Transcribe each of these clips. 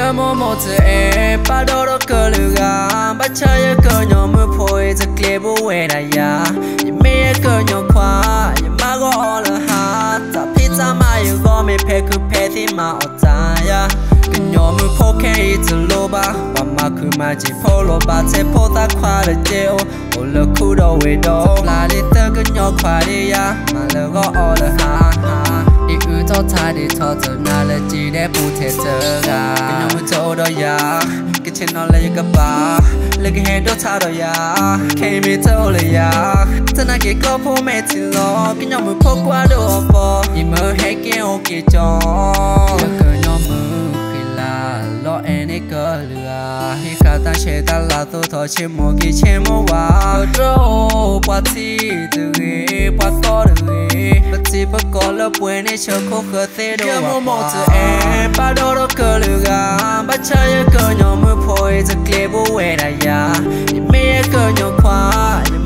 giờ mô mô từ em ba đô đô cơ lưu gà ba chơi cơ nhỏ mưa phôi giấc lê bố quê đà ya mẹ cơ nhỏ khoa má gõ lờ ha ta pizza mà yêu gõ mẹ phê cứ phê thì mà ở ta ya cơ nhỏ mưa phô kê từ lô ba và mà cứ mà chỉ phô lô ba chế phô ta khoa được chêu ô lờ khu đồ về đồ là đi tơ cơ nhỏ khoa đi ya mà lờ gõ lờ ha ý ư cho ta đi cho tớ na là chỉ để bù thế tớ gà cái nhóm mưa chỗ đó ya cái trên nó là cái bà lấy cái hết đó ta đó ya khi mi tớ là ya tớ na cái có phố mẹ thì lo cái nhóm mưa phố qua đồ bò ý mơ hết cái ô kia cho cái nhóm mưa khi là lo em ấy cơ lừa khi cả ta chơi ta là tôi thôi chỉ một cái chơi một quả rồi qua thì từ ghế qua có được bất chỉ bất có lớp quên để chờ cô khơi thế đâu mà một từ em ba đô đô cơ lừa gà ba chơi cơ nhỏ mưa phôi giấc lê bố quê đà ya mẹ cơ nhỏ khoa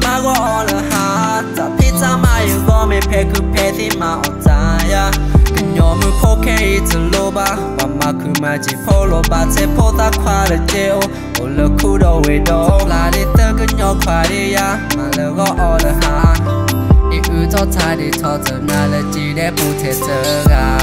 má gõ lờ ha ta pizza mà yêu gõ mẹ phê cứ phê thì mà ở ta ya cơ nhỏ mưa phô kê từ lô ba và mà cứ mà chỉ phô lô ba chế phô ta khoa được chêu ô lờ khu đồ về đồ là đi tơ cơ nhỏ khoa đi ya mà lờ gõ lờ ha ý ư cho ta đi cho tớ na là chỉ để bù thế tớ gà